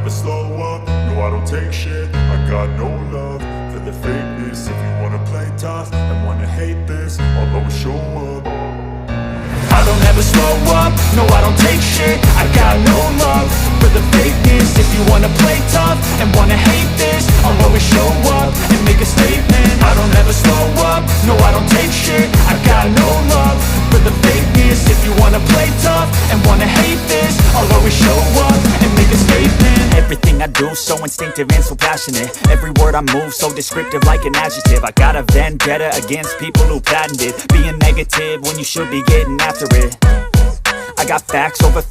never slow up, no I don't take shit. I got no love for the fakeness. If you wanna play tough and wanna hate this, I'll always show up. I don't ever slow up, no I don't take shit. I got no love for the fakeness. If you wanna play tough and wanna hate this, I'll always show up and make a statement. I don't ever slow up, no I don't take shit. I got no love for the fakeness. If you wanna play tough and wanna hate this, I'll always show up and make a statement. Everything I do so instinctive and so passionate. Every word I move so descriptive like an adjective. I got a vendetta against people who patented being negative when you should be getting after it. I got facts over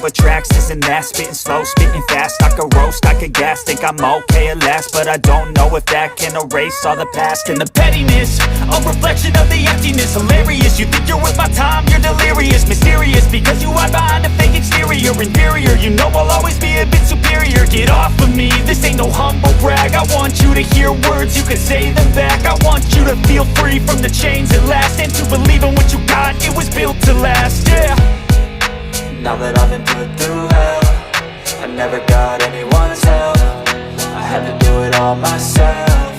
tracks, this and that. Spitting slow, spitting fast, I could roast, I could gas. Think I'm okay at last, but I don't know if that can erase all the past. And the pettiness, a reflection of the emptiness. Hilarious, you think you're worth my time, you're delirious. Mysterious, because you hide behind a fake exterior. Inferior, you know I'll always be a bit superior. Get off of me, this ain't no humble brag. I want you to hear words, you can say them back. I want you to feel free from the chains at last, and to believe in what you got, it was built to last, yeah. Now that I've been put through hell, I never got anyone's help. I had to do it all myself.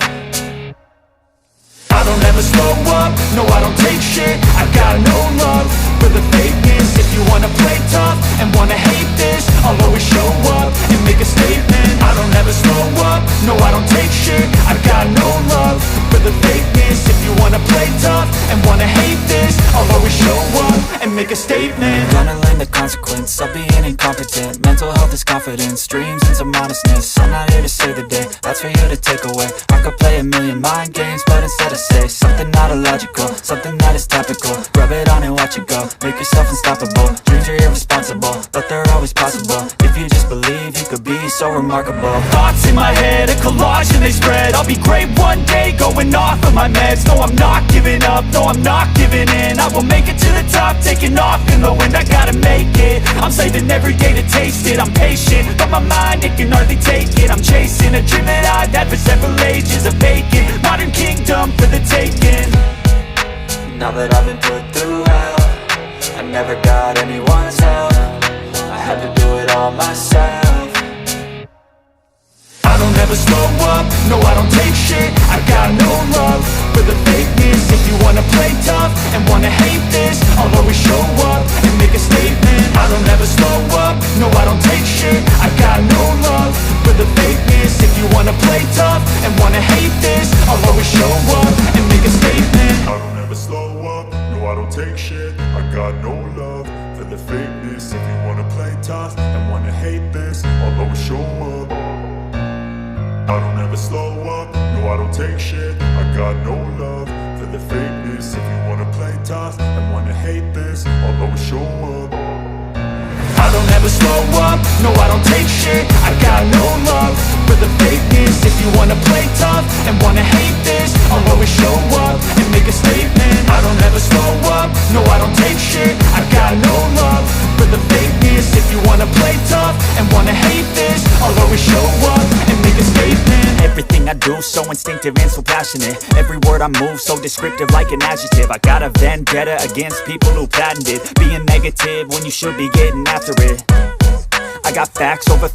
I don't ever slow up, no I don't take shit. I got no love for the fakeness. If you wanna play tough and wanna hate this, I'll always show up and make a statement. I don't ever slow up, no I don't take shit. I got no love for the fakeness. If you wanna play tough and wanna hate this, I'll always show up and make a statement. Gonna learn the consequence of being incompetent. Mental health is confidence, dreams and some honestness. I'm not here to save the day, that's for you to take away. I could play a million mind games, but instead I say something not illogical, something that is topical. Rub it on and watch it go, make yourself unstoppable. Dreams are irresponsible, but they're always possible. If you just believe, you could be so remarkable. Thoughts in my head, a collage and they spread. I'll be great one day, going off of my meds. No, I'm not giving up, no, I'm not giving in. I will make it to the top, taking off in the wind. I gotta make it, I'm saving every day to taste it. I'm patient, but my mind, it can hardly take it. I'm chasing a dream that I've had for several ages. A vacant, modern kingdom for the taking. Now that I've been put through hell, I never got anyone's help. I had to do it all myself. I don't ever slow up, no I don't take shit. I got no love for the fakeness. If you wanna play tough and wanna hate this, I'll always show up and make a statement. I don't ever slow up, no I don't take shit. I got no love for the fakeness. If you wanna play tough and wanna hate this, I'll always show up and make a statement. I don't ever slow up, no I don't take shit. I got no love for the fakeness. If you wanna play tough and wanna hate this, I'll always show up. I don't ever slow up, no I don't take shit. I got no love for the fakeness. If you wanna play tough and wanna hate this, I'll always show up. I don't ever slow up, no I don't take shit. I got no love for the fakeness. If you wanna play tough and wanna hate this, I'll always show up and make a statement. I don't ever slow up, no I don't take shit. I got no love for the fakeness. If you wanna play tough and wanna hate this, I'll always show up and make a statement. Everything I do so instinctive and so passionate. Every word I move so descriptive like an adjective. I got a vendetta against people who patented being negative when you should be getting after it. I got facts over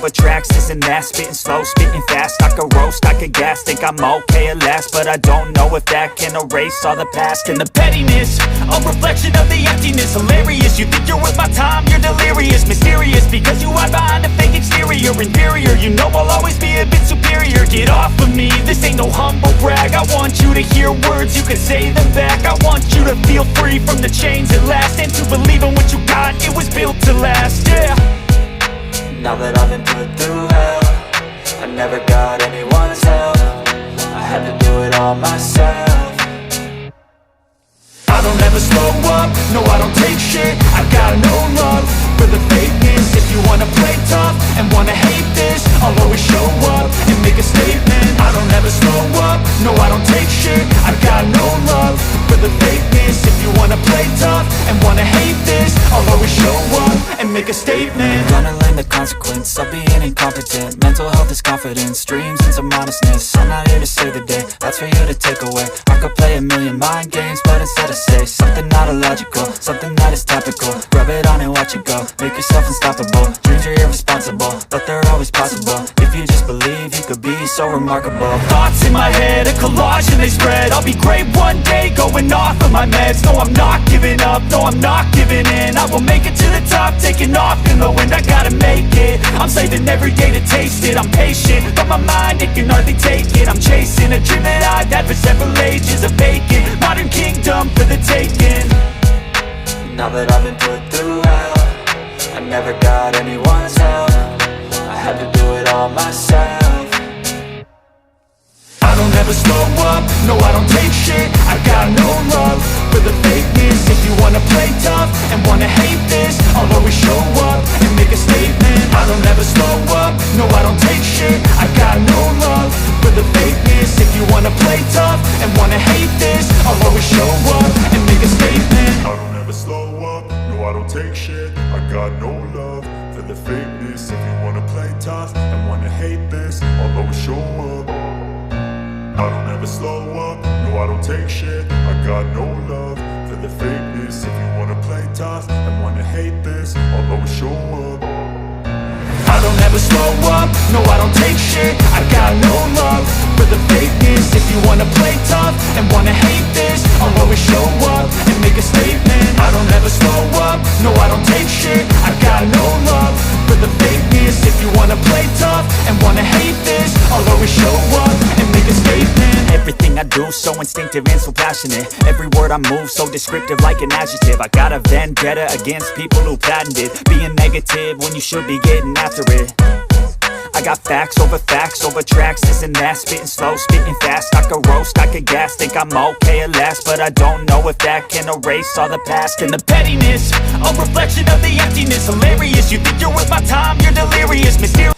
tracks, this and that. Spitting slow, spitting fast, I could roast, I could gas. Think I'm okay at last, but I don't know if that can erase all the past. And the pettiness, a reflection of the emptiness. Hilarious, you think you're worth my time, you're delirious. Mysterious, because you hide behind a fake exterior. Inferior, you know I'll always be a bit superior. Get off of me, this ain't no humble brag. I want you to hear words, you can say them back. I want you to feel free from the chains at last, and to believe in what you got, it was built to last, yeah. Now that I've been put through hell, I never got anyone's help. I had to do it all myself. I don't ever slow up, no I don't take shit. I got no love for the fakeness. If you wanna play tough and wanna hate this, I'll always show up and make a statement. I don't ever slow up, no I don't take shit. I got no love for the fakeness. If you wanna play tough and wanna hate this, I'll always show up and make a statement. Gonna learn the consequence of being incompetent. Mental health is confidence, dreams and some honestness. I'm not here to save the day, that's for you to take away. I could play a million mind games, but instead I say something not illogical, something that is topical. Rub it on and watch it go, make yourself unstoppable. Dreams are irresponsible, but they're always always possible. If you just believe, you could be so remarkable. Thoughts in my head, a collage and they spread. I'll be great one day, going off of my meds. No, I'm not giving up, no, I'm not giving in. I will make it to the top, taking off in the wind. I gotta make it, I'm saving every day to taste it. I'm patient, but my mind, it can hardly take it. I'm chasing a dream that I've had for several ages. A vacant, modern kingdom for the taking. Now that I've been put through hell, I never got anyone's help. I had to do it all myself. I don't ever slow up, no I don't take shit. I got no love for the fakeness. If you wanna play tough and wanna hate this, I'll always show up and make a statement. I don't ever slow up, no I don't take shit. I got no love for the fakeness. If you wanna play tough and wanna hate this, I'll always show up and make a statement. I don't ever slow up, no I don't take shit. I got no love for the fakeness. If you wanna play tough and wanna hate this, I'll always show up. I don't ever slow up, no I don't take shit. I got no love for the fakeness. If you wanna play tough and wanna hate this, I'll always show up. I don't ever slow up, no I don't take shit. I got no love for the fakeness. If you wanna play tough and wanna hate this, I'll always show up and make a statement. I don't ever slow up, no I don't take shit. I got no love for the fakeness. If you wanna play tough and wanna hate this, I'll always show up and make a statement. Everything I do so instinctive and so passionate. Every word I move so descriptive like an adjective. I got a vendetta against people who patented being negative when you should be getting after it. I got facts over tracks, this and that. Spitting slow, spitting fast. I could roast, I could gas. Think I'm okay at last, but I don't know if that can erase all the past. And the pettiness, a reflection of the emptiness. Hilarious, you think you're worth my time, you're delirious. Mysterious